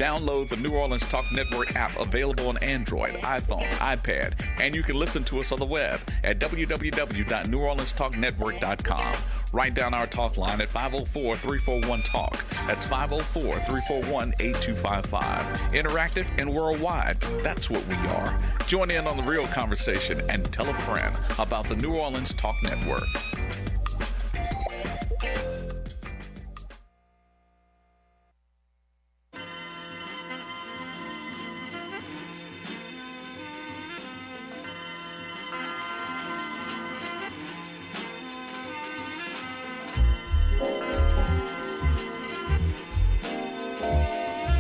Download the New Orleans Talk Network app available on Android, iPhone, iPad, and you can listen to us on the web at www.neworleanstalknetwork.com. Write down our talk line at 504-341-TALK. That's 504-341-8255. Interactive and worldwide. That's what we are. Join in on the real conversation and tell a friend about the New Orleans Talk Network.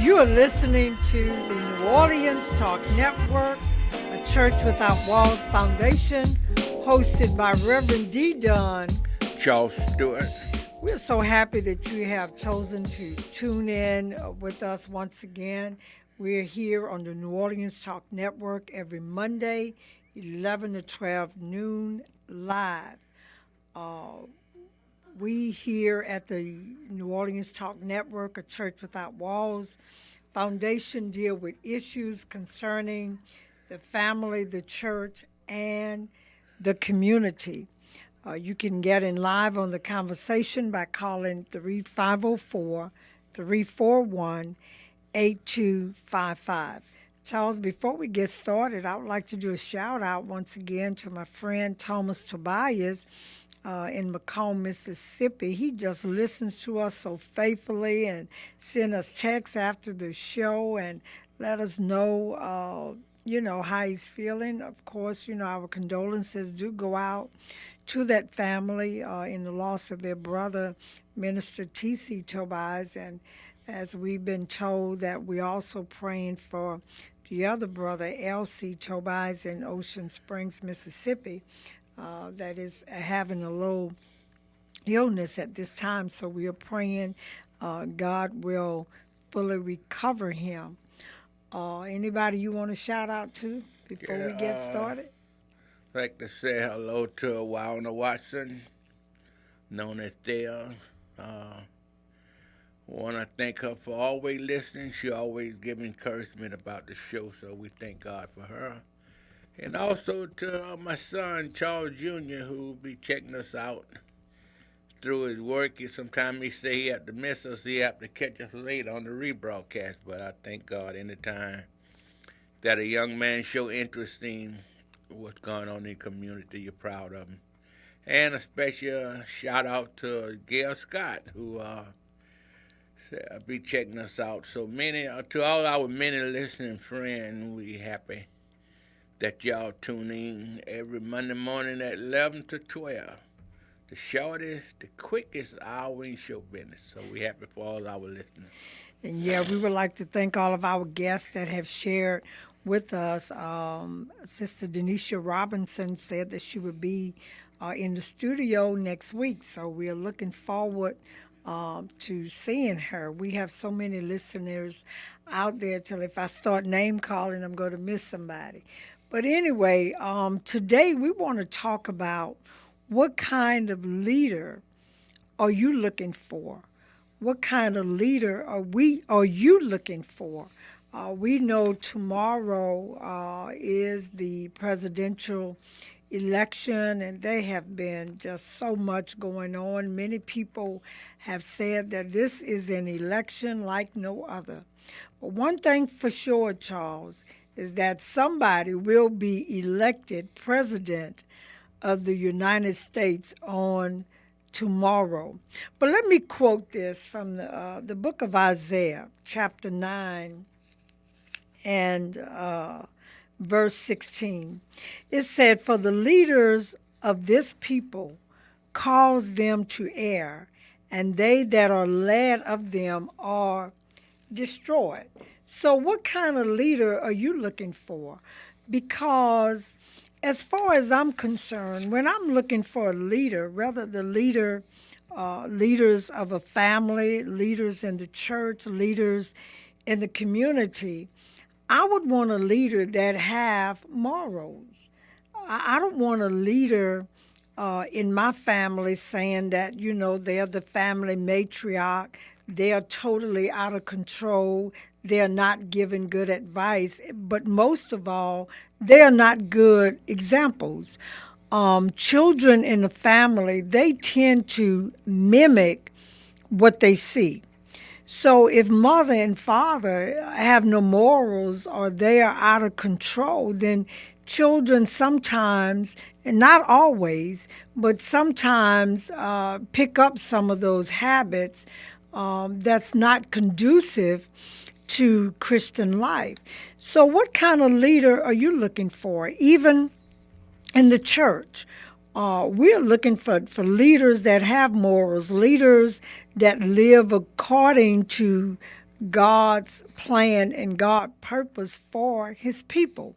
You are listening to the New Orleans Talk Network, a Church Without Walls Foundation, hosted by Rev Dee Dunn. Charles Steward. We're so happy that you have chosen to tune in with us once again. We're here on the New Orleans Talk Network every Monday, 11 to 12 noon, live. We here at the New Orleans Talk Network, a Church Without Walls Foundation, deal with issues concerning the family, the church, and the community. You can get in live on the conversation by calling 504-341-8255. Charles, before we get started, I would like to do a shout out once again to my friend Thomas Tobias in Macomb, Mississippi. He just listens to us so faithfully and send us texts after the show and let us know, how he's feeling. Of course, our condolences do go out to that family in the loss of their brother, Minister T.C. Tobias. And as we've been told, that we're also praying for the other brother, L.C. Tobias in Ocean Springs, Mississippi, that is having a low illness at this time. So we are praying God will fully recover him. Anybody you want to shout out to before we get started? I'd like to say hello to Wynonna Watson, known as Thea. Want to thank her for always listening. She always gives encouragement about the show, so we thank God for her. And also to my son, Charles Jr., who will be checking us out through his work. Sometimes he say he have to miss us, he have to catch us later on the rebroadcast. But I thank God anytime that a young man show interest in what's going on in the community, you're proud of him. And a special shout out to Gail Scott, who be checking us out. So to all our many listening friends, we happy that y'all tune in every Monday morning at 11 to 12. The shortest, the quickest hour in show business. So we happy for all our listeners. And we would like to thank all of our guests that have shared with us. Sister Denisha Robinson said that she would be in the studio next week. So we are looking forward to seeing her. We have so many listeners out there till if I start name calling, I'm going to miss somebody. But anyway, today we want to talk about what kind of leader are you looking for? What kind of leader are you looking for? We know tomorrow is the presidential election, and there have been just so much going on. Many people have said that this is an election like no other. But one thing for sure, Charles, is that somebody will be elected president of the United States on tomorrow. But let me quote this from the book of Isaiah, chapter 9 and verse 16. It said, "For the leaders of this people cause them to err, and they that are led of them are destroyed." So what kind of leader are you looking for? Because as far as I'm concerned, when I'm looking for a leader, whether the leaders of a family, leaders in the church, leaders in the community, I would want a leader that have morals. I don't want a leader in my family saying that, they're the family matriarch, They are totally out of control. They're not giving good advice, but most of all, they are not good examples. Children in the family, they tend to mimic what they see. So if mother and father have no morals or they are out of control, then children sometimes, and not always, but sometimes pick up some of those habits that's not conducive to Christian life. So, what kind of leader are you looking for? Even in the church, we're looking for leaders that have morals, leaders that live according to God's plan and God's purpose for his people.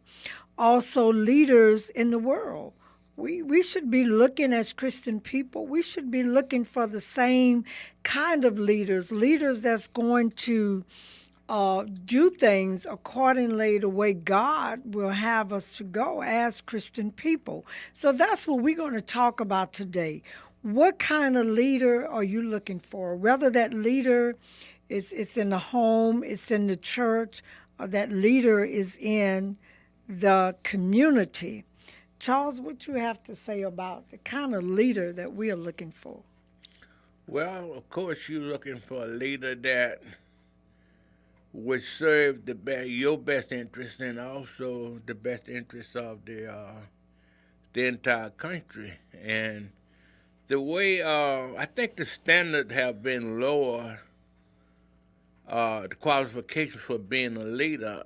Also, leaders in the world. We should be looking as Christian people, we should be looking for the same kind of leaders, leaders that's going to do things accordingly the way God will have us to go as Christian people. So that's what we're going to talk about today. What kind of leader are you looking for? Whether that leader it's in the home, it's in the church, or that leader is in the community. Charles, what you have to say about the kind of leader that we are looking for? Well, of course, you're looking for a leader that would serve your best interest and also the best interests of the entire country. And the way I think the standards have been lower, the qualifications for being a leader.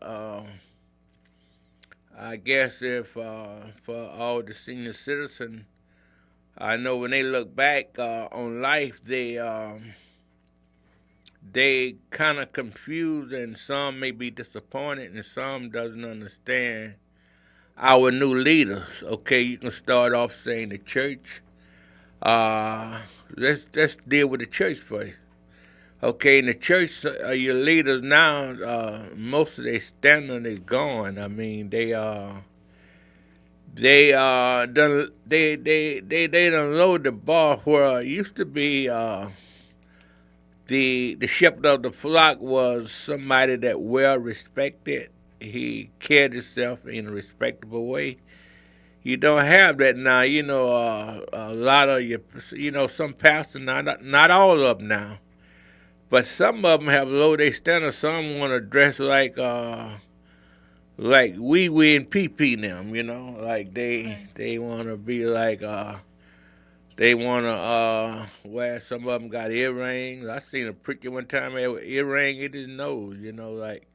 I guess if for all the senior citizens, I know when they look back on life, they kind of confused, and some may be disappointed, and some doesn't understand our new leaders. Okay, you can start off saying the church. Uh, let's deal with the church first. Okay, in the church, your leaders now, most of their standard is gone. I mean, they done lowered the bar where it used to be the shepherd of the flock was somebody that well respected. He carried himself in a respectable way. You don't have that now. A lot of some pastors, not all of them now, but some of them have lowered their standards. Some want to dress like wee and pee pee them. Like they want to be like they want to wear. Some of them got earrings. I seen a preacher one time had an earring in his nose. Like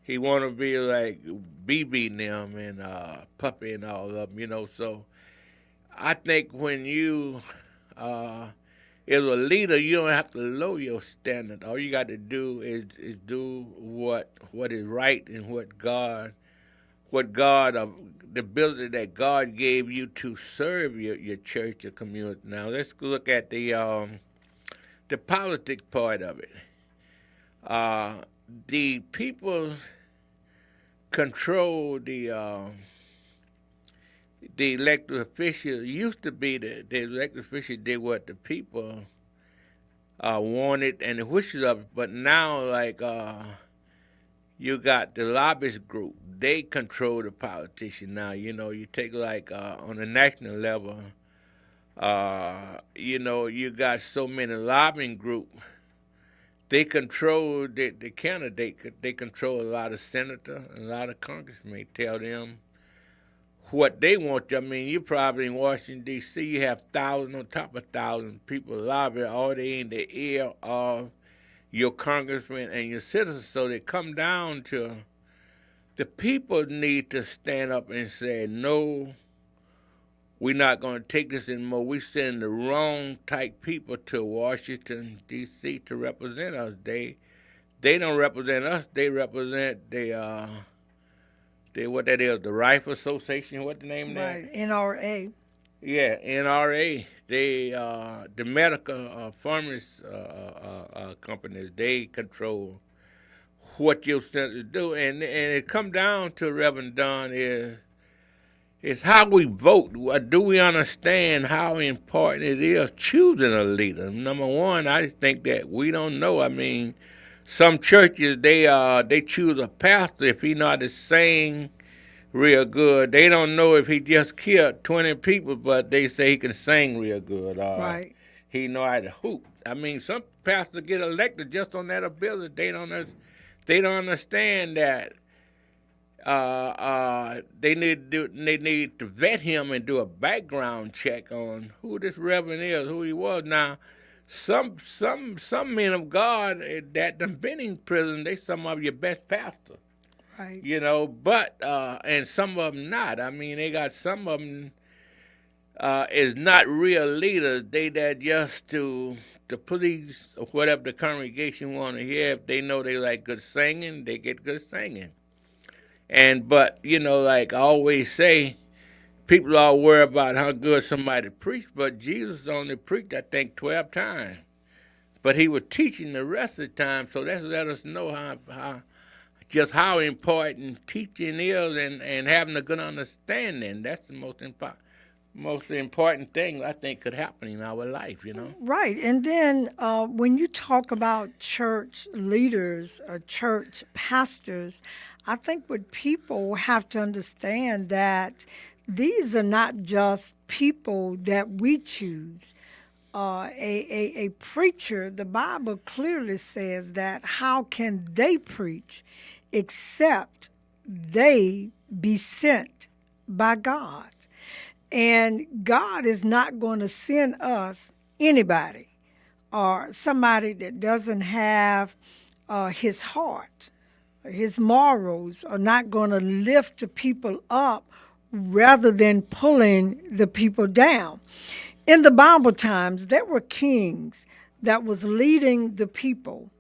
he want to be like BB and them and Puppy and all of them. So I think when you as a leader, you don't have to lower your standard. All you got to do is do what is right and the ability that God gave you to serve your church or community. Now let's look at the politics part of it. The people control the elected officials. Used to be the elected officials did what the people wanted and the wishes of it, but now like you got the lobbyist group. They control the politician now. You take like on a national level. You got so many lobbying groups. They control the candidate. They control a lot of senators, a lot of congressmen. They tell them what they want. I mean, you probably in Washington D.C. You have thousands on top of thousands people lobby. All they in the ear of your congressmen and your citizens. So they come down to the people need to stand up and say, no, we're not going to take this anymore. We send the wrong type people to Washington, D.C. to represent us. They don't represent us. They represent what that is, the Rifle Association. What the name of that? Right, NRA. Yeah, NRA. The medical pharmacy companies, they control what your senators do, and it come down to Rev Dunn is It's how we vote. Do we understand how important it is choosing a leader? Number one, I think that we don't know. I mean, some churches they choose a pastor if he not to sing real good. They don't know if he just killed 20 people, but they say he can sing real good. Right. He know how to hoop. I mean, some pastors get elected just on that ability. They don't understand that they need to vet him and do a background check on who this reverend is, who he was. Now, some men of God that done been in prison, they some of your best pastors. Right. You know, but and some of them not. I mean, they got some of them is not real leaders. They that just to please or whatever the congregation want to hear. If they know they like good singing, they get good singing. But you know, like I always say, people all worry about how good somebody preached, but Jesus only preached, I think, 12 times. But he was teaching the rest of the time, so that let us know how important teaching is and having a good understanding. That's the most important thing I think could happen in our life, you know. Right. And then when you talk about church leaders or church pastors, I think what people have to understand that these are not just people that we choose. A preacher, the Bible clearly says that how can they preach except they be sent by God? And God is not going to send us anybody or somebody that doesn't have his heart. His morals are not going to lift the people up rather than pulling the people down. In the Bible times, there were kings that was leading the people.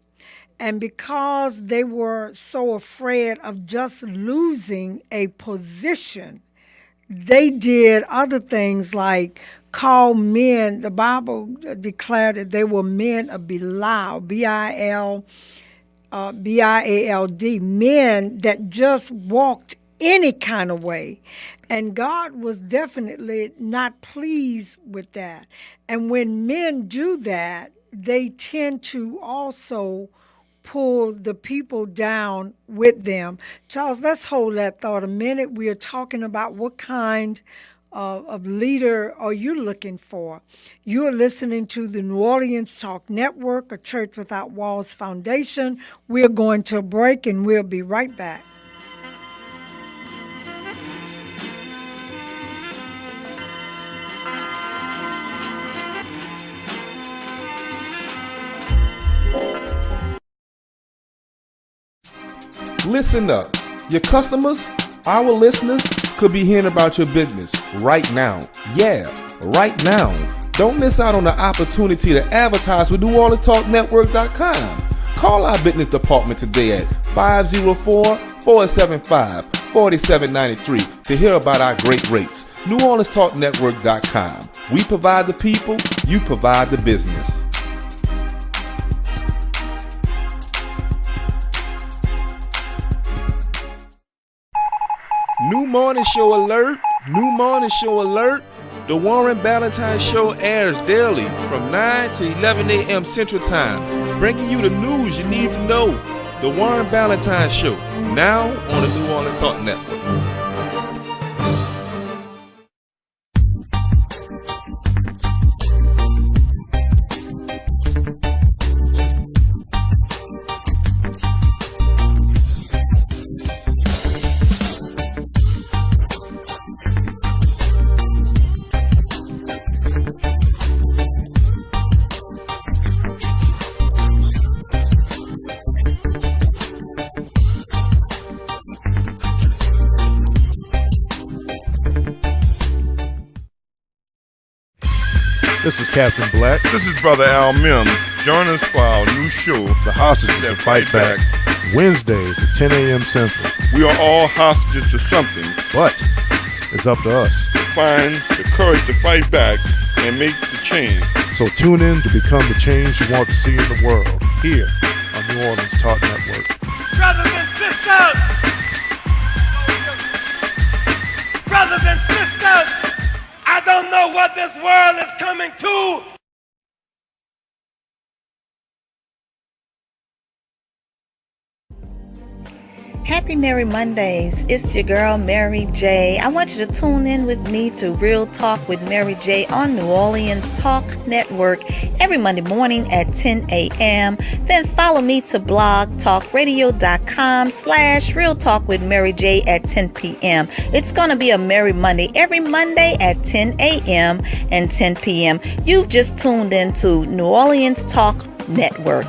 And because they were so afraid of just losing a position, they did other things like call men. The Bible declared that they were men of Belial, Biald, men that just walked any kind of way. And God was definitely not pleased with that. And when men do that, they tend to also pull the people down with them. Charles, let's hold that thought a minute. We are talking about what kind of leader are you looking for? You are listening to the New Orleans Talk Network, a Church Without Walls Foundation. We're going to a break and we'll be right back. Listen up. Your customers, our listeners, could be hearing about your business right now. Yeah, right now. Don't miss out on the opportunity to advertise with NewOrleansTalkNetwork.com. Call our business department today at 504-475-4793 to hear about our great rates. NewOrleansTalkNetwork.com. We provide the people, you provide the business. New morning show alert. New morning show alert. The Warren Ballantyne Show airs daily from 9 to 11 a.m. Central Time, bringing you the news you need to know. The Warren Ballantyne Show, now on the New Orleans Talk Network. This is Captain Black. This is Brother Al Mims. Join us for our new show, The Hostages That Fight Back. Wednesdays at 10 a.m. Central. We are all hostages to something, but it's up to us to find the courage to fight back and make the change. So tune in to become the change you want to see in the world, here on New Orleans Talk Network. Brothers and sisters! Brothers and sisters! what this world is coming to. Happy Merry Mondays. It's your girl, Mary J. I want you to tune in with me to Real Talk with Mary J on New Orleans Talk Network every Monday morning at 10 a.m. Then follow me to blogtalkradio.com/Real Talk with Mary J at 10 p.m. It's going to be a Merry Monday every Monday at 10 a.m. and 10 p.m. You've just tuned into New Orleans Talk Network.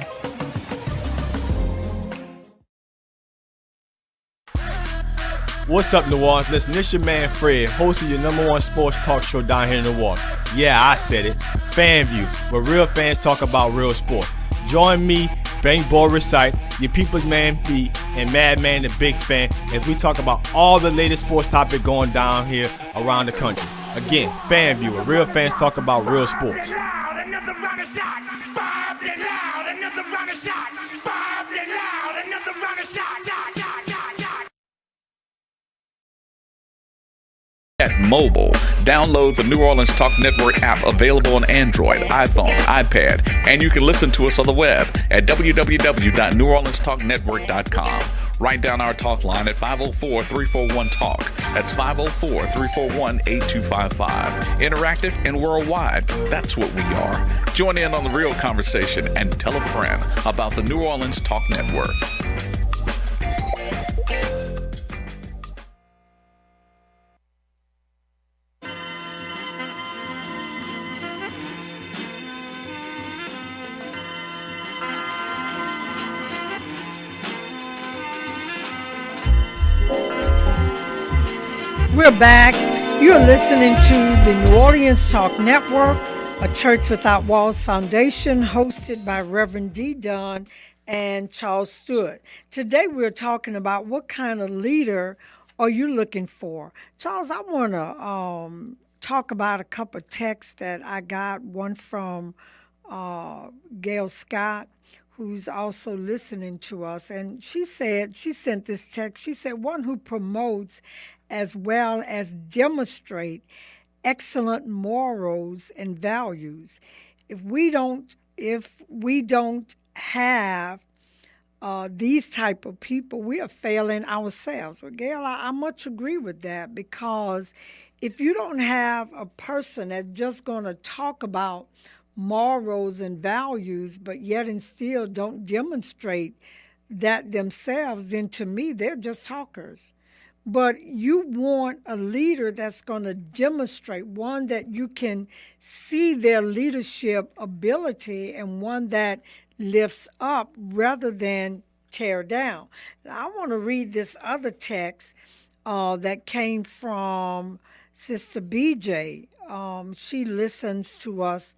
What's up, New Orleans? Listen, this your man Fred, host of your #1 sports talk show down here in New Orleans. Yeah, I said it. FanView, where real fans talk about real sports. Join me, Bang Boy Recite, your people's man B, and Madman the Big Fan as we talk about all the latest sports topics going down here around the country. Again, FanView, where real fans talk about real sports. At mobile, download the New Orleans Talk Network app available on Android, iPhone, iPad, and you can listen to us on the web at www.neworleanstalknetwork.com. Write down our talk line at 504-341-TALK. That's 504-341-8255. Interactive and worldwide. That's what we are. Join in on the real conversation and tell a friend about the New Orleans Talk Network. We're back. You're listening to the New Orleans Talk Network, a Church Without Walls foundation hosted by Rev Dee Dunn and Charles Steward. Today we're talking about what kind of leader are you looking for. Charles, I want to talk about a couple of texts that I got, one from Gail Scott, who's also listening to us. And she sent this text. She said, one who promotes as well as demonstrate excellent morals and values. If we don't have these type of people, we are failing ourselves. Well, Gail, I much agree with that, because if you don't have a person that's just going to talk about morals and values, but yet and still don't demonstrate that themselves, then to me, they're just talkers. But you want a leader that's going to demonstrate, one that you can see their leadership ability, and one that lifts up rather than tear down. Now, I want to read this other text that came from Sister BJ. She listens to us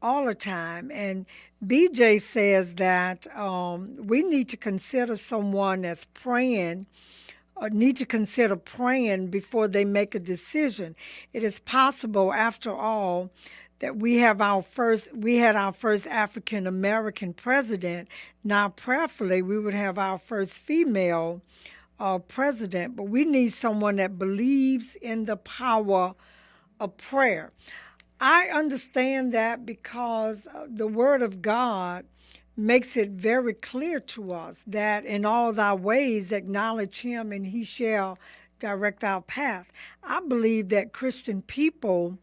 all the time, and BJ says that we need to consider someone that's praying, need to consider praying before they make a decision. It is possible, after all, that we had our first African American president. Now, prayerfully, we would have our first female president, but we need someone that believes in the power of prayer. I understand that because the Word of God makes it very clear to us that in all thy ways acknowledge him and he shall direct our path. I believe that Christian people,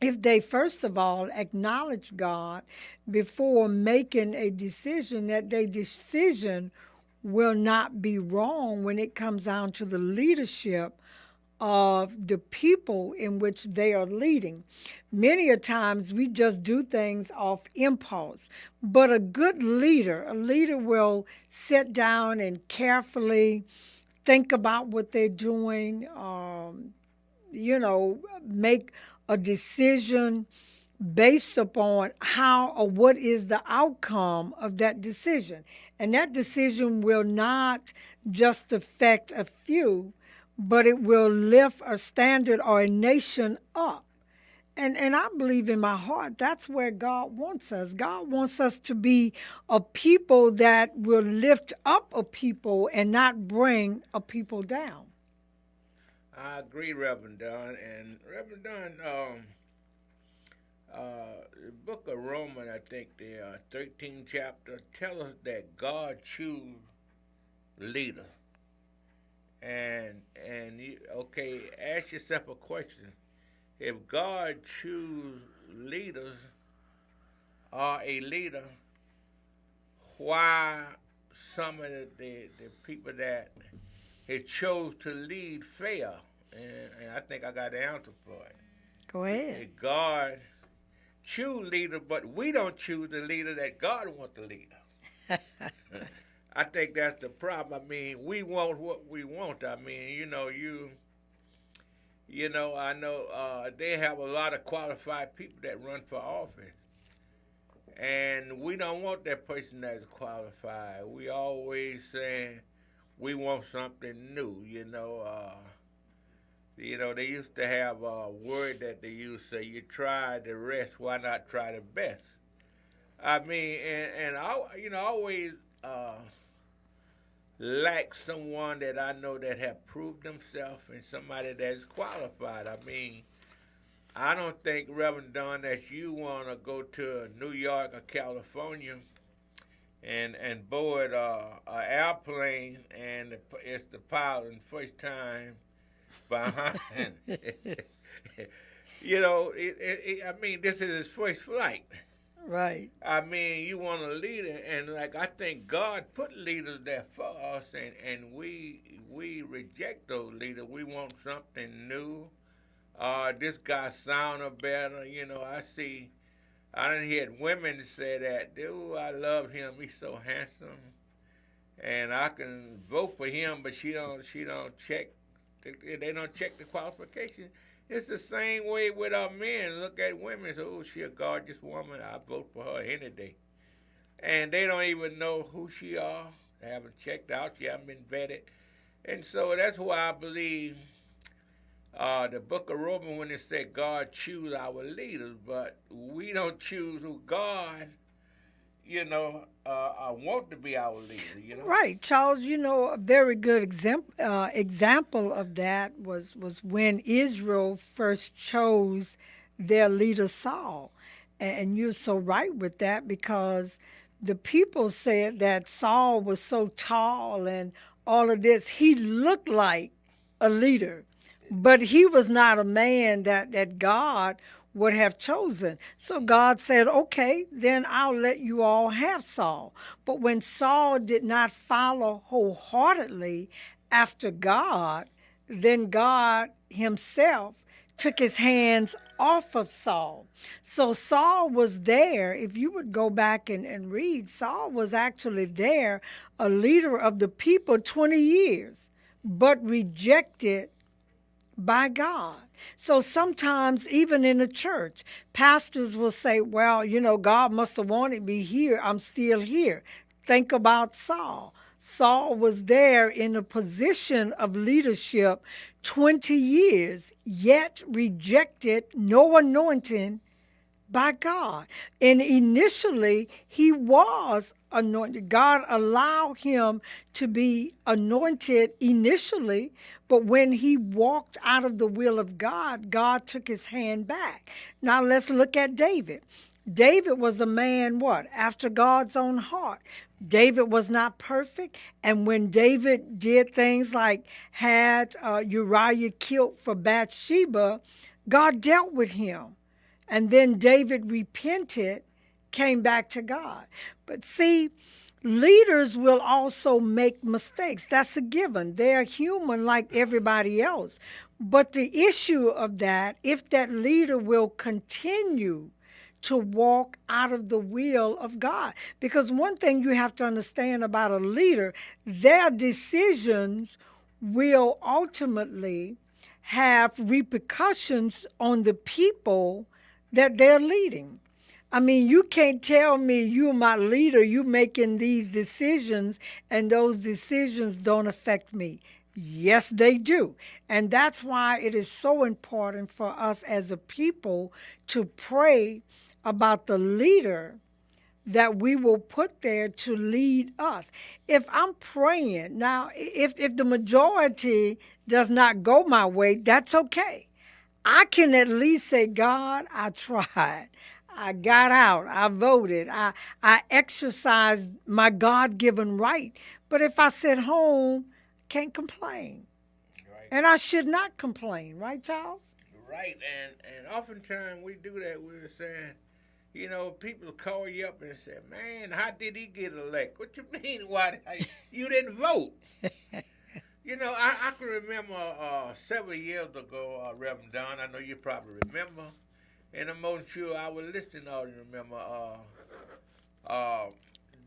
if they first of all acknowledge God before making a decision, that their decision will not be wrong when it comes down to the leadership of the people in which they are leading. Many a times we just do things off impulse, but a good leader, will sit down and carefully think about what they're doing, make a decision based upon how or what is the outcome of that decision. And that decision will not just affect a few, but it will lift a standard or a nation up. And I believe in my heart that's where God wants us. God wants us to be a people that will lift up a people and not bring a people down. I agree, Reverend Dunn. And Reverend Dunn, The book of Romans, I think the 13th chapter, tell us that God choose leaders. And you, okay, ask yourself a question. If God choose leaders or a leader, why some of the people that he chose to lead fail? And I think I got the answer for it. Go ahead. God choose leader, but we don't choose the leader that God wants to lead. I think that's the problem. I mean, we want what we want. I mean, I know they have a lot of qualified people that run for office. And we don't want that person that's qualified. We always saying we want something new, they used to have a word that they used to say, you try the rest, why not try the best? I mean, and I, always lack someone that I know that have proved themselves and somebody that's qualified. I mean, I don't think, Rev Dunn, that you want to go to New York or California and board an airplane and it's the pilot first time behind. I mean, this is his first flight. Right. I mean, you want a leader, and like I think God put leaders there for us, and we reject those leaders. We want something new. This guy sounded better. I done heard women say that, dude, I love him. He's so handsome, and I can vote for him, but she don't check. They don't check the qualifications. It's the same way with our men. Look at women and say, oh, she a gorgeous woman. I vote for her any day. And they don't even know who she are. They haven't checked out. She haven't been vetted. And so that's why I believe the book of Romans when it said God choose our leaders, but we don't choose who God want to be our leader, Right, Charles. A very good example of that was when Israel first chose their leader Saul, and you're so right with that because the people said that Saul was so tall and all of this. He looked like a leader, but he was not a man that God would have chosen. So God said, okay, then I'll let you all have Saul. But when Saul did not follow wholeheartedly after God, then God himself took his hands off of Saul. So Saul was there. If you would go back and read, Saul was actually there, a leader of the people 20 years, but rejected by God. So sometimes, even in the church, pastors will say, well, God must have wanted me here. I'm still here. Think about Saul. Saul was there in a position of leadership 20 years, yet rejected, no anointing by God. And initially, he was anointed. God allowed him to be anointed initially, but when he walked out of the will of God, God took his hand back. Now let's look at David. David was a man, after God's own heart. David was not perfect, and when David did things like had Uriah killed for Bathsheba, God dealt with him. And then David repented, came back to God. But see, leaders will also make mistakes. That's a given. They're human like everybody else. But the issue of that, if that leader will continue to walk out of the will of God. Because one thing you have to understand about a leader, their decisions will ultimately have repercussions on the people that they're leading. I mean, you can't tell me you're my leader, you making these decisions, and those decisions don't affect me. Yes, they do. And that's why it is so important for us as a people to pray about the leader that we will put there to lead us. If I'm praying, now, if the majority does not go my way, that's okay. I can at least say, God, I tried. I got out. I voted. I exercised my God given right. But if I sit home, can't complain. Right. And I should not complain, right, Charles? Right, and oftentimes we do that. We're saying, you know, people call you up and say, "Man, how did he get elected?" What you mean? Why you didn't vote? You know, I can remember several years ago, Rev Dee Dunn. I know you probably remember, and I'm most sure our listening audience remember.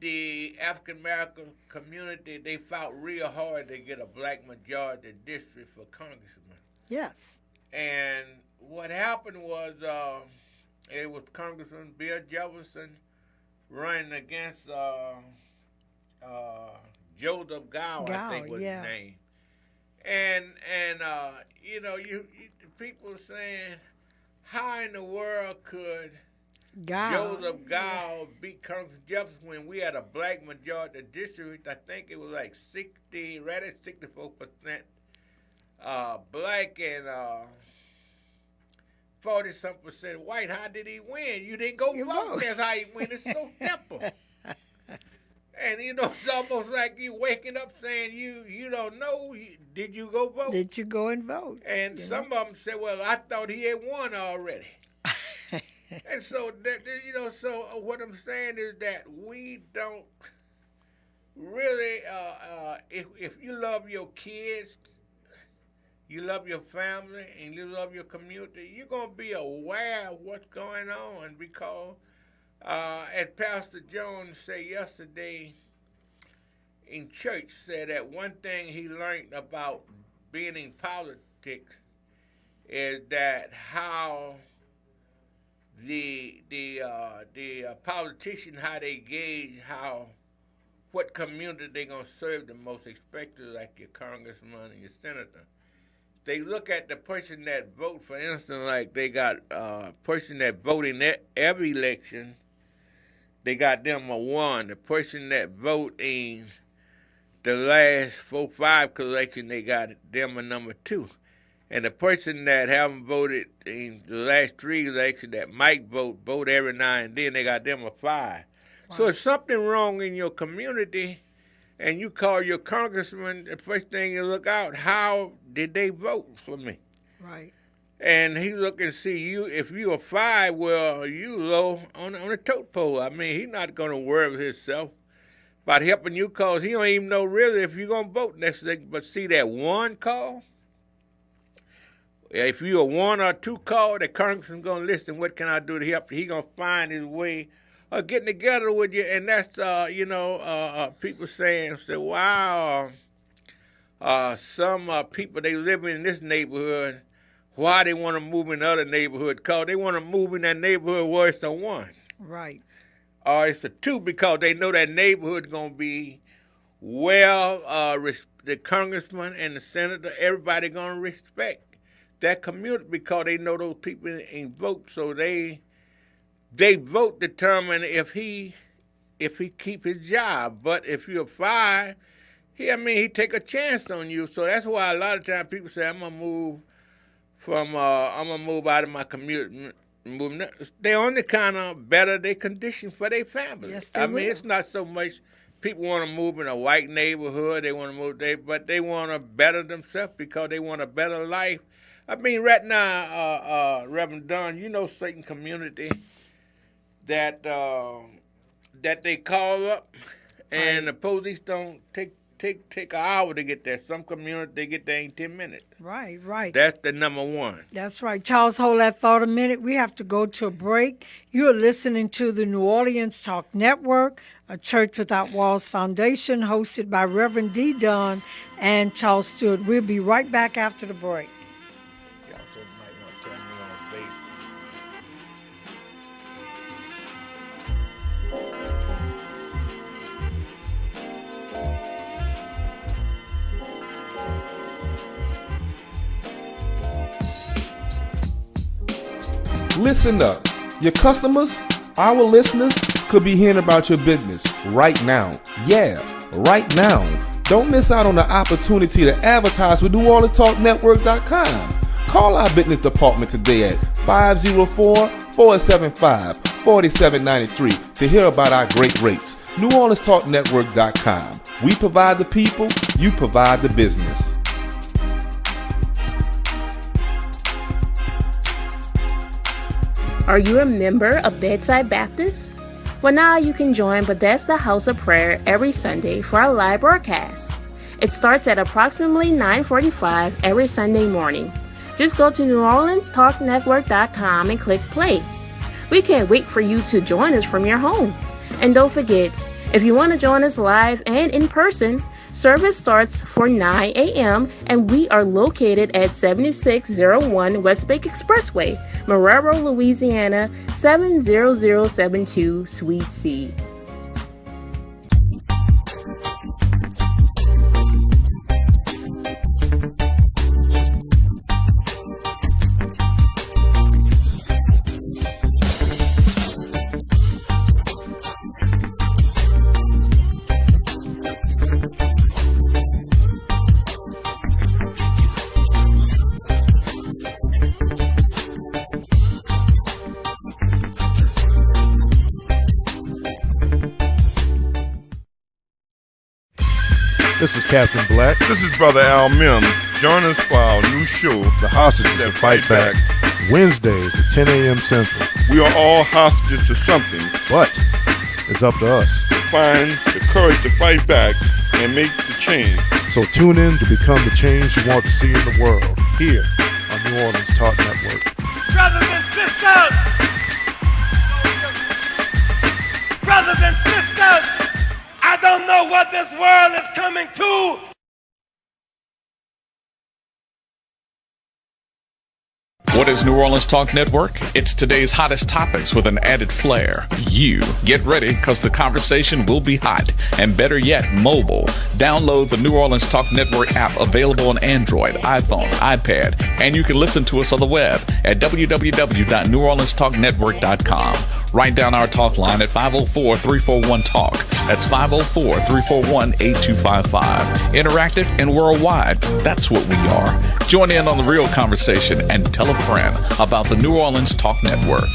The African American community, they fought real hard to get a black majority district for congressman. Yes. And what happened was it was Congressman Bill Jefferson running against Joseph Gow, I think was his name. And you know, you people saying, how in the world could Joseph Gow beat Congressman Jefferson when we had a black majority district? I think it was like 64% black and 40-something% white. How did he win? You didn't go vote. That's how he win. It's so simple. And you know, it's almost like you waking up saying you don't know. Did you go vote? Did you go and vote? And some of them said, "Well, I thought he had won already." And so that, you know, so what I'm saying is that we don't really. If you love your kids, you love your family, and you love your community, you're gonna be aware of what's going on because. As Pastor Jones said yesterday in church, said that one thing he learned about being in politics is that how the politicians, how they gauge what community they're gonna serve the most, especially like your congressman and your senator. They look at the person that vote. For instance, like they got a person that vote in every election. They got them a 1. The person that vote in the last 4-5 election, they got them a number 2. And the person that haven't voted in the last 3 elections that might vote every now and then, they got them a 5. Wow. So if something wrong in your community and you call your congressman, the first thing you look out, how did they vote for me? Right. And he look and see you. If you a 5, well, you low on the tote pole. I mean, he's not going to worry himself about helping you because he don't even know really if you're going to vote next thing. But see that 1 call? If you a 1 or 2 call, the congressman's going to listen. What can I do to help you? He going to find his way of getting together with you. And that's, people saying, wow, some people, they live in this neighborhood. Why they want to move in other neighborhoods? Because they want to move in that neighborhood where it's a 1. Right. Or it's a 2 because they know that neighborhood is going to be well, the congressman and the senator, everybody going to respect that community because they know those people in vote. So they vote determine if he keep his job. But if you're 5, he take a chance on you. So that's why a lot of times people say, I'm gonna move out of my community. They only kind of better their condition for their family. Yes, they will. It's not so much people want to move in a white neighborhood. They want to move but they want to better themselves because they want a better life. I mean, right now, Rev Dunn, you know, certain community that they call up, and the police don't take an hour to get there. Some community, they get there in 10 minutes. Right. That's the number 1. That's right. Charles, hold that thought a minute. We have to go to a break. You are listening to the New Orleans Talk Network, a Church Without Walls Foundation, hosted by Rev Dee Dunn and Charles Steward. We'll be right back after the break. You also might want to turn me on Facebook. Listen up. Your customers, our listeners, could be hearing about your business right now. Yeah, right now. Don't miss out on the opportunity to advertise with NewOrleansTalkNetwork.com. Call our business department today at 504-475-4793 to hear about our great rates. NewOrleansTalkNetwork.com. We provide the people, you provide the business. Are you a member of Bedside Baptist? Well, now you can join Bethesda House of Prayer every Sunday for our live broadcast. It starts at approximately 9:45 every Sunday morning. Just go to NewOrleansTalkNetwork.com and click play. We can't wait for you to join us from your home. And don't forget, if you want to join us live and in person, service starts for 9 a.m. and we are located at 7601 West Lake Expressway, Marrero, Louisiana, 70072, Suite C. This is Captain Black. This is Brother Al Mims. Join us for our new show, The Hostages That That Fight Back. Wednesdays at 10 a.m. Central. We are all hostages to something. But it's up to us to find the courage to fight back and make the change. So tune in to become the change you want to see in the world here on New Orleans Talk Network. Brothers and sisters! Brothers and sisters! I don't know what this world is coming to. What is New Orleans Talk Network? It's today's hottest topics with an added flair. You get ready, because the conversation will be hot, and better yet, mobile. Download the New Orleans Talk Network app, available on Android, iPhone, iPad, and you can listen to us on the web at www.neworleanstalknetwork.com. Write down our talk line at 504-341-TALK. That's 504-341-8255. Interactive and worldwide. That's what we are. Join in on the real conversation and tell a friend about the New Orleans Talk Network.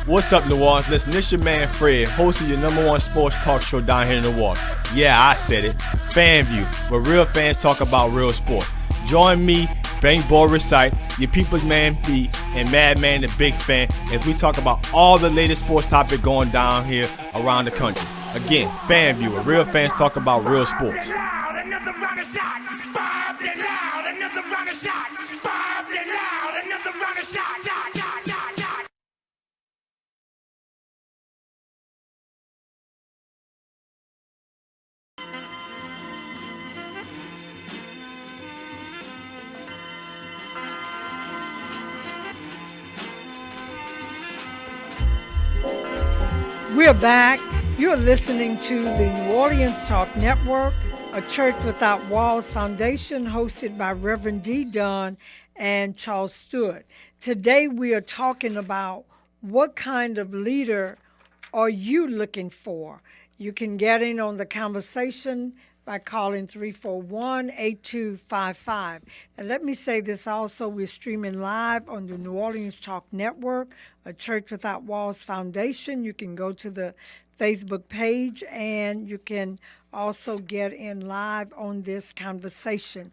What's up, New Orleans? Listen, this your man Fred, host of your #1 sports talk show down here in New Orleans. Yeah, I said it. Fan View, where real fans talk about real sports. Join me, Bank Boy Recite, your people's man Pete, and Madman the Big Fan as we talk about all the latest sports topics going down here around the country. Again, Fan View, where real fans talk about real sports. We're back. You're listening to the New Orleans Talk Network, a Church Without Walls foundation hosted by Rev Dee Dunn and Charles Steward. Today we are talking about what kind of leader are you looking for? You can get in on the conversation by calling 341-8255. And let me say this also, we're streaming live on the New Orleans Talk Network, a Church Without Walls foundation. You can go to the Facebook page and you can also get in live on this conversation.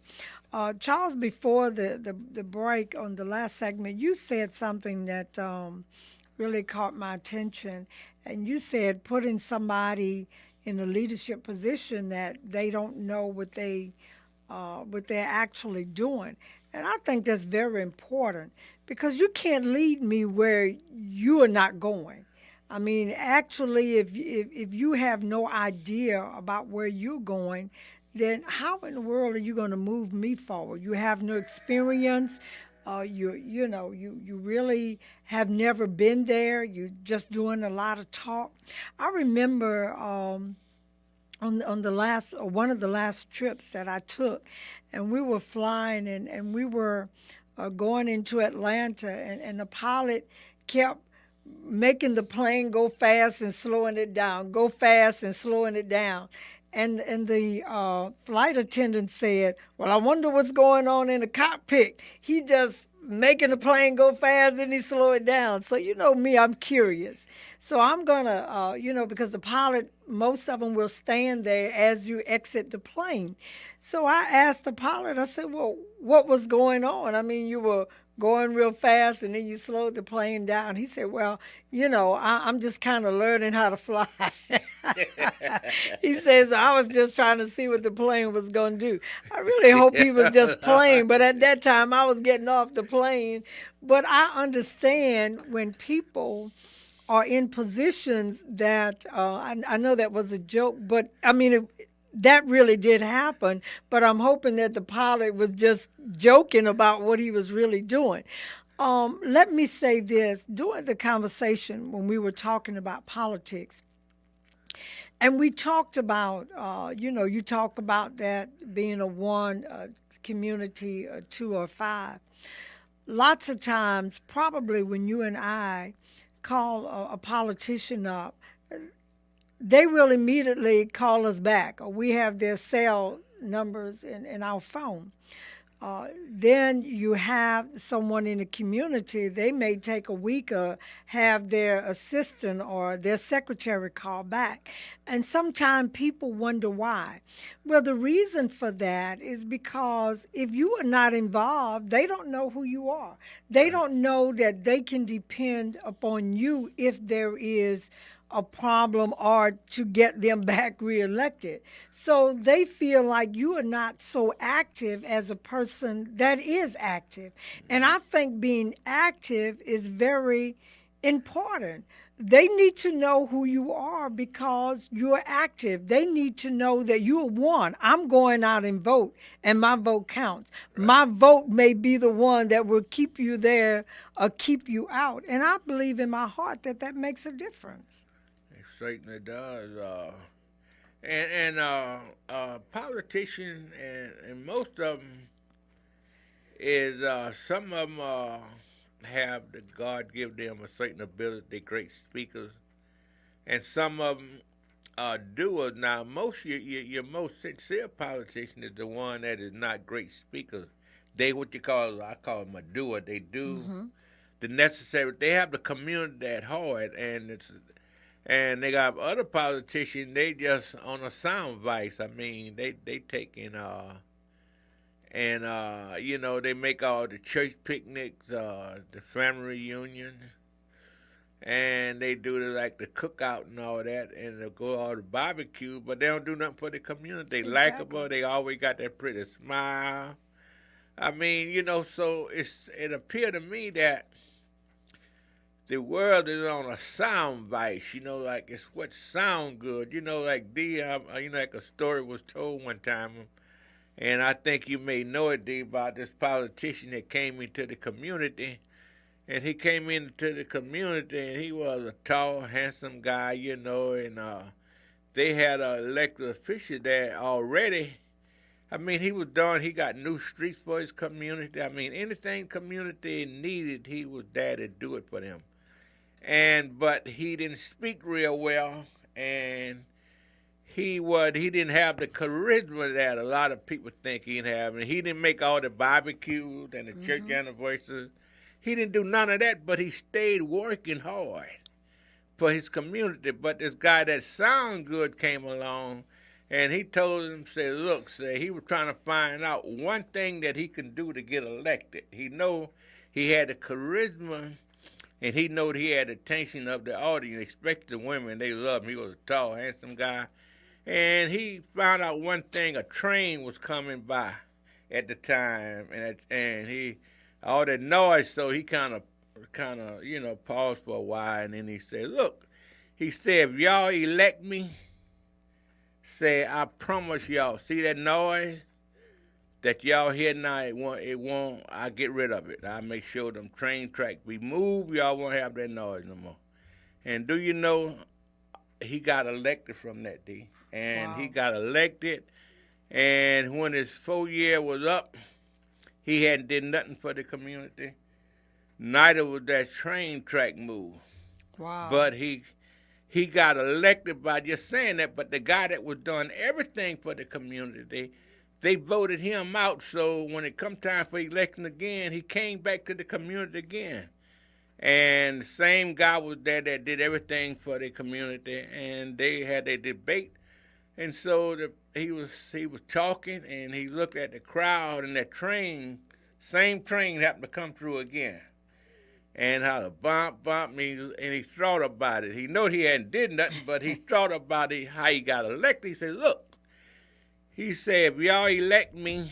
Charles, before the break on the last segment, you said something that really caught my attention. And you said putting somebody in a leadership position that they don't know what they're actually doing. And I think that's very important, because you can't lead me where you are not going. I mean, actually, if you have no idea about where you're going, then how in the world are you going to move me forward? You have no experience. You really have never been there. You're just doing a lot of talk. I remember on the last, or one of the last trips that I took, and we were flying and we were going into Atlanta, and the pilot kept making the plane go fast and slowing it down, go fast and slowing it down. and the flight attendant said, "Well, I wonder what's going on in the cockpit. He just making the plane go fast and he slow it down." So you know me, I'm curious. So I'm gonna, because the pilot, most of them will stand there as you exit the plane. So I asked the pilot, I said, "Well, what was going on? I mean, you were going real fast and then you slowed the plane down." He said, "Well, I'm just kind of learning how to fly." He says, "I was just trying to see what the plane was going to do." I really hope he was just playing, but at that time I was getting off the plane. But I understand when people are in positions that, I know that was a joke, but I mean, that really did happen. But I'm hoping that the pilot was just joking about what he was really doing. Let me say this. During the conversation when we were talking about politics, and we talked about, you talk about that being a one community, a two or five. Lots of times, probably when you and I call a politician up, they will immediately call us back, or we have their cell numbers in our phone. Then you have someone in the community, they may take a week or have their assistant or their secretary call back. And sometimes people wonder why. Well, the reason for that is because if you are not involved, they don't know who you are. They don't know that they can depend upon you if there is a problem or to get them back reelected. So they feel like you are not so active as a person that is active. And I think being active is very important. They need to know who you are because you're active. They need to know that you're one. I'm going out and vote, and my vote counts. Right. My vote may be the one that will keep you there or keep you out. And I believe in my heart that that makes a difference. Certainly does. Politicians, and most of them is some of them have the God give them a certain ability. They're great speakers, and some of them are doers. Now, your most sincere politician is the one that is not great speakers. They I call them a doer. They do the necessary. They have the community at heart, and they got other politicians, they just on a sound vice. I mean, they taking they make all the church picnics, the family reunions, and they do the cookout and all that, and they go all the barbecue, but they don't do nothing for the community. They likable, they always got that pretty smile. I mean, so it appeared to me that the world is on a sound vice, it's what sound good. Like Dee, like a story was told one time, and I think you may know it, Dee, about this politician that came into the community, and he came into the community, and he was a tall, handsome guy, and they had an elected official there already. I mean, he was done. He got new streets for his community. I mean, anything community needed, he was there to do it for them. But he didn't speak real well, and he didn't have the charisma that a lot of people think he didn't have, and he didn't make all the barbecues and the church anniversaries. He didn't do none of that, but he stayed working hard for his community. But this guy that sound good came along, and he told him, he was trying to find out one thing that he can do to get elected. He know he had the charisma, and he knew he had the attention of the audience, especially the women. They loved him. He was a tall, handsome guy. And he found out one thing: a train was coming by at the time, and he all that noise. So he kind of paused for a while, and then he said, if y'all elect me, I promise y'all, see that noise that y'all hear now, it won't, I get rid of it. I make sure them train tracks be moved. Y'all won't have that noise no more. And do you know, he got elected from that day. And He got elected, and when his 4 year was up, he hadn't did nothing for the community. Neither was that train track moved. Wow. But he he got elected by just saying that, but the guy that was doing everything for the community, they voted him out. So when it come time for election again, he came back to the community again. And the same guy was there that did everything for the community, and they had a debate. And so he was talking, and he looked at the crowd, and that same train happened to come through again. And how the bump, and he thought about it. He know he hadn't did nothing, but he thought about it, how he got elected. He said, look, he said, if y'all elect me,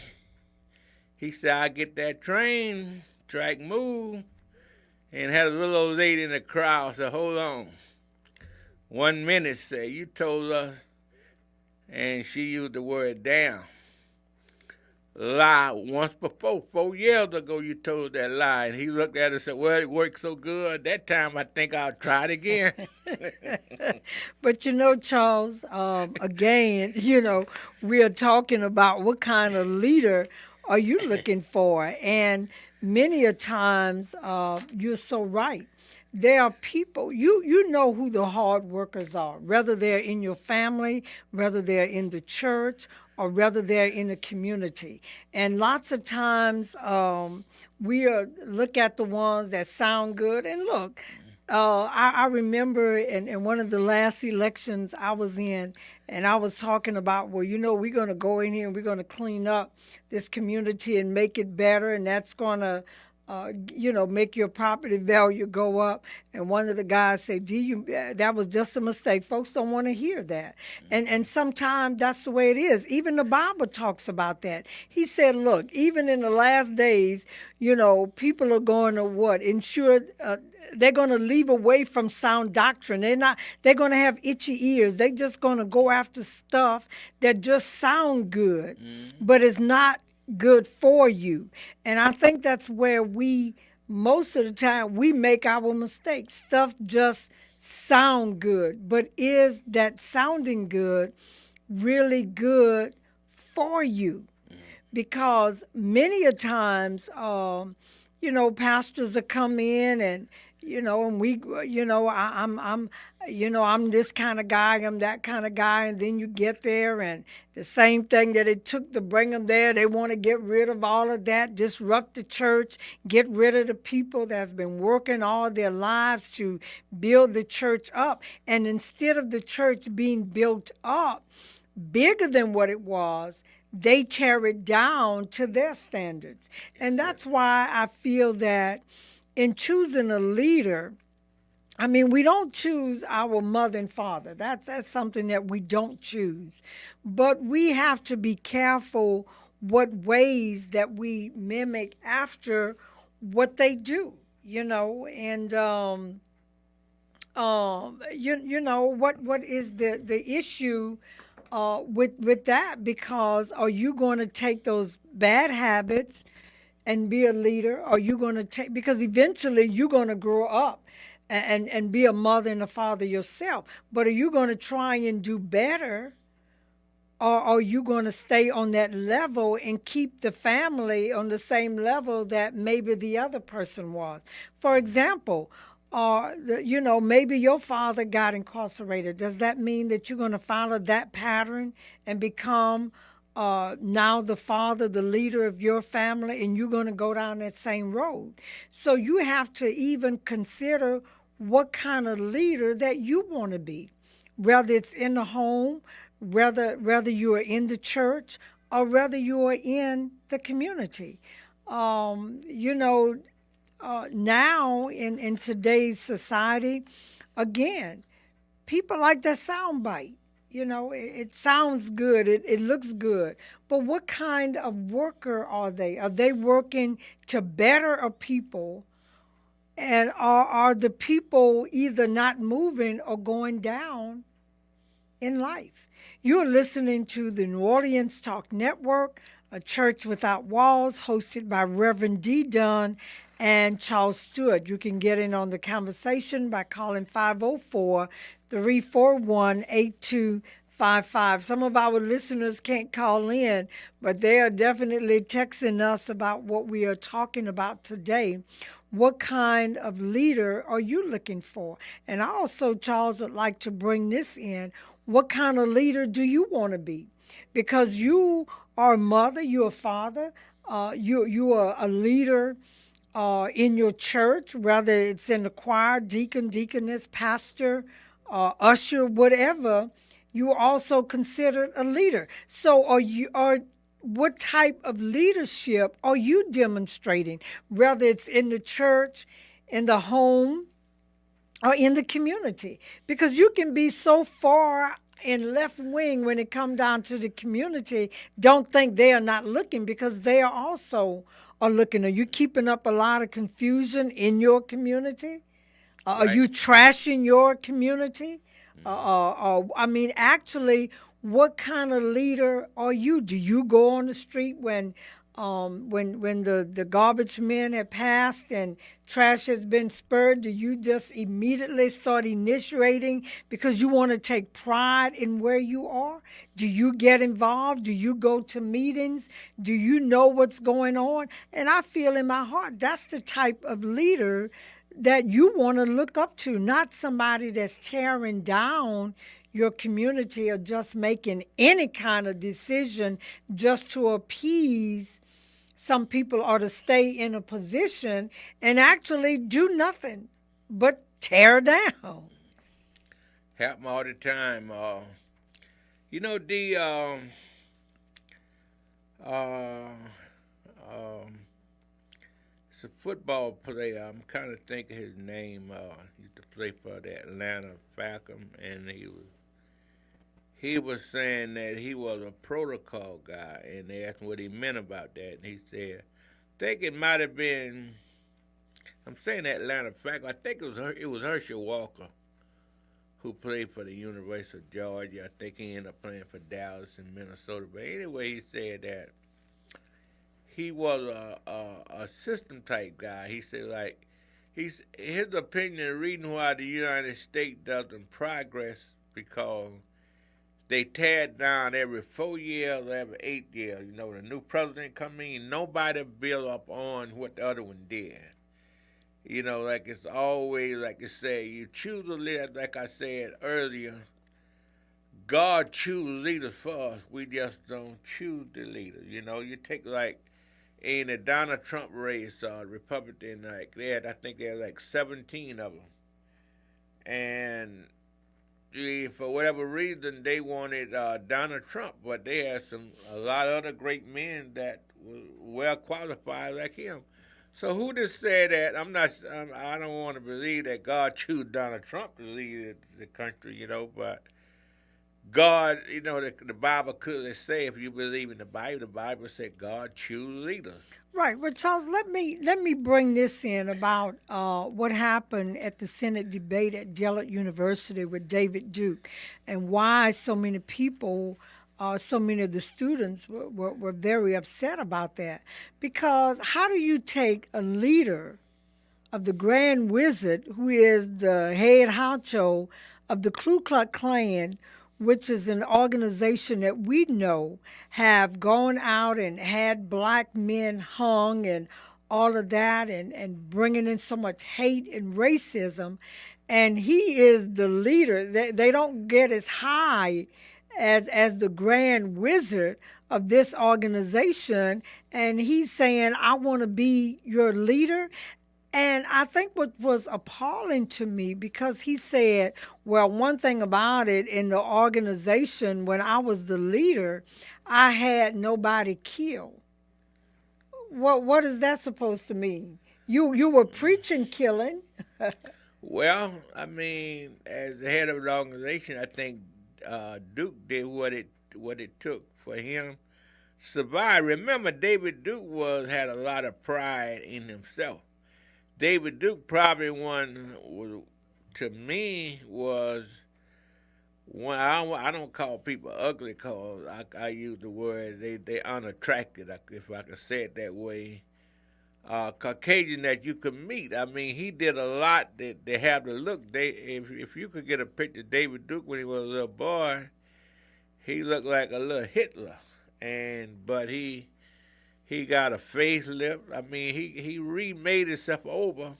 he said, I'll get that track move. And had a little old lady in the crowd said, hold on. 1 minute, say, you told us, and she used the word damn. Lie once before, 4 years ago, you told that lie. And he looked at her and said, well, it worked so good. That time, I think I'll try it again. But Charles, again, we are talking about what kind of leader are you looking for? And many a times, you're so right. There are people, you know who the hard workers are, whether they're in your family, whether they're in the church, or whether they're in the community. And lots of times we look at the ones that sound good. And look, I remember in one of the last elections I was in, and I was talking about, well, we're going to go in here and we're going to clean up this community and make it better, and that's going to make your property value go up. And one of the guys said, that was just a mistake. Folks don't want to hear that. And sometimes that's the way it is. Even the Bible talks about that. He said, look, even in the last days, people are going to ensure they're going to leave away from sound doctrine. They're going to have itchy ears. They're just going to go after stuff that just sound good, but it's not good for you. And I think that's where most of the time, we make our mistakes. Stuff just sound good, but is that sounding good really good for you? Because many a times, pastors will come in and and we, I'm this kind of guy, I'm that kind of guy, and then you get there, and the same thing that it took to bring them there, they want to get rid of all of that, disrupt the church, get rid of the people that's been working all their lives to build the church up. And instead of the church being built up bigger than what it was, they tear it down to their standards. And that's why I feel that in choosing a leader, we don't choose our mother and father. That's something that we don't choose. But we have to be careful what ways that we mimic after what they do, and what is the issue with that? Because are you going to take those bad habits and be a leader? Or are you going to take, because eventually you're going to grow up and be a mother and a father yourself. But are you going to try and do better? Or are you going to stay on that level and keep the family on the same level that maybe the other person was? For example, maybe your father got incarcerated. Does that mean that you're going to follow that pattern and become now the father, the leader of your family, and you're going to go down that same road? So you have to even consider what kind of leader that you want to be, whether it's in the home, whether you are in the church, or whether you are in the community. Now in today's society, again, people like that soundbite. It sounds good. It looks good. But what kind of worker are they? Are they working to better a people? And are the people either not moving or going down in life? You're listening to the New Orleans Talk Network, a church without walls, hosted by Rev Dee Dunn and Charles Steward. You can get in on the conversation by calling 504-341-8255. Some of our listeners can't call in, but they are definitely texting us about what we are talking about today. what kind of leader are you looking for? And I also, Charles, would like to bring this in. What kind of leader do you want to be? Because you are a mother, you're a father, you are a leader in your church, whether it's in the choir, deacon, deaconess, pastor, usher, whatever. You are also considered a leader. So what type of leadership are you demonstrating, whether it's in the church, in the home, or in the community? Because you can be so far in left wing when it comes down to the community. Don't think they are not looking, because they are also are looking. Are you keeping up a lot of confusion in your community? Are you trashing your community? I mean, actually, what kind of leader are you? Do you go on the street when the garbage men have passed and trash has been spurred? Do you just immediately start initiating because you want to take pride in where you are? Do you get involved? Do you go to meetings? Do you know what's going on? And I feel in my heart that's the type of leader that you want to look up to, not somebody that's tearing down your community or just making any kind of decision just to appease some people or to stay in a position and actually do nothing but tear down. Happen all the time. You know, it's a football player. I'm kind of thinking his name. He used to play for the Atlanta Falcons, and he was saying that he was a protocol guy, and they asked him what he meant about that, and he said, I think it might have been, I'm saying Atlanta Falcons, I think it was Herschel Walker who played for the University of Georgia. I think he ended up playing for Dallas and Minnesota. But anyway, he said that he was a system type guy. He said, like, his opinion, the reason why the United States doesn't progress because they tear it down every 4 years or every 8 years. You know, the new president come in, nobody build up on what the other one did. You know, like it's always, like you say, you choose a leader, like I said earlier, God chooses leaders for us. We just don't choose the leaders. You know, you take like in the Donald Trump race, Republican, like I think they had like 17 of them. And for whatever reason, they wanted Donald Trump, but they had a lot of other great men that were well qualified like him. So who just said that? I don't want to believe that God chose Donald Trump to lead the country, you know, but God, you know, the Bible clearly say, if you believe in the Bible said God choose leaders. Right. Well, Charles, let me bring this in about what happened at the Senate debate at Gillett University with David Duke, and why so many people, so many of the students were very upset about that. Because how do you take a leader of the Grand Wizard, who is the head honcho of the Ku Klux Klan, which is an organization that we know have gone out and had black men hung and all of that, and bringing in so much hate and racism, and he is the leader. They don't get as high as the Grand Wizard of this organization, and he's saying, I want to be your leader. And I think what was appalling to me, because he said, well, one thing about it, in the organization, when I was the leader, I had nobody killed. What is that supposed to mean? You were preaching killing. Well, I mean, as the head of the organization, I think Duke did what it took for him to survive. Remember, David Duke had a lot of pride in himself. David Duke probably to me was one. I don't call people ugly, cause I use the word they unattractive, if I could say it that way. Caucasian that you could meet. I mean, he did a lot that they have the look. If you could get a picture of David Duke when he was a little boy, he looked like a little Hitler, but he He got a facelift. I mean, he remade himself over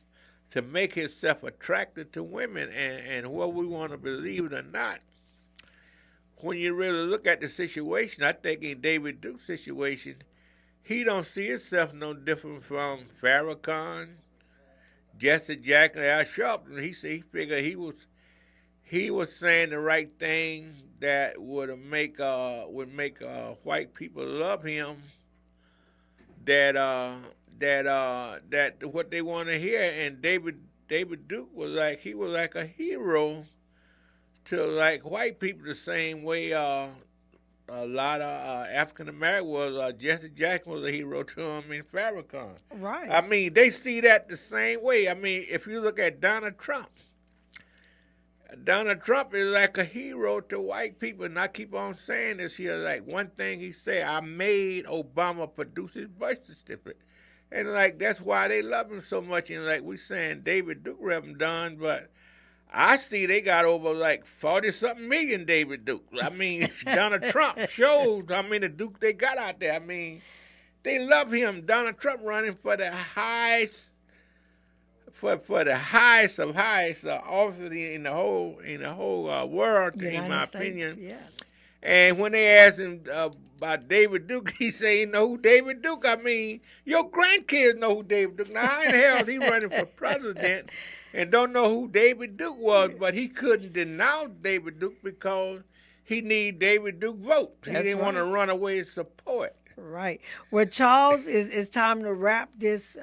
to make himself attractive to women. And whether we want to believe it or not, when you really look at the situation, I think in David Duke's situation, he don't see himself no different from Farrakhan, Jesse Jackson, Al Sharpton. He figured he was saying the right thing that would make white people love him. That what they want to hear. And David Duke was like a hero to like white people the same way a lot of African American was. Jesse Jackson was a hero to him in Farrakhan. Right. I mean, they see that the same way. I mean, if you look at Donald Trump is like a hero to white people, and I keep on saying this here. Like one thing he said, I made Obama produce his birth certificate, and like that's why they love him so much. And like we saying, David Duke, Rev Dunn, but I see they got over like 40-something million David Duke. I mean, Donald Trump shows how many Duke they got out there. I mean, they love him. Donald Trump running for the highest, for the highest of highest office in the whole world, in my opinion. Yes. And when they asked him about David Duke, he said, "You know who David Duke? I mean, your grandkids know who David Duke. Now, how in the hell is he running for president and don't know who David Duke was?" But he couldn't denounce David Duke because he need David Duke vote. He didn't want to run away and support. Right. Well, Charles, it's time to wrap this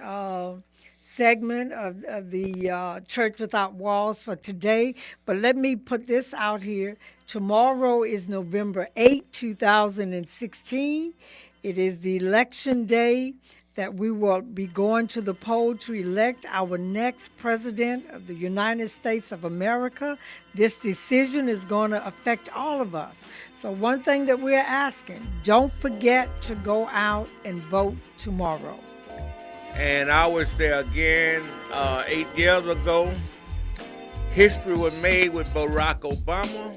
segment of the Church Without Walls for today. But let me put this out here. Tomorrow is November 8, 2016. It is the election day that we will be going to the poll to elect our next president of the United States of America. This decision is going to affect all of us. So one thing that we're asking, don't forget to go out and vote tomorrow. And I would say again, 8 years ago, history was made with Barack Obama.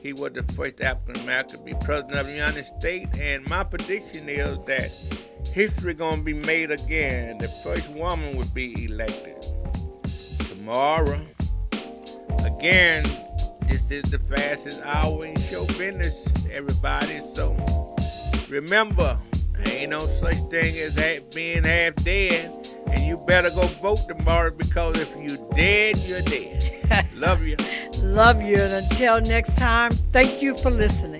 He was the first African American to be president of the United States. And my prediction is that history going to be made again. The first woman would be elected tomorrow. Again, this is the fastest hour in show business, everybody. So remember, ain't no such thing as being half dead, and you better go vote tomorrow because if you dead, you're dead. Love you. Love you, and until next time, thank you for listening.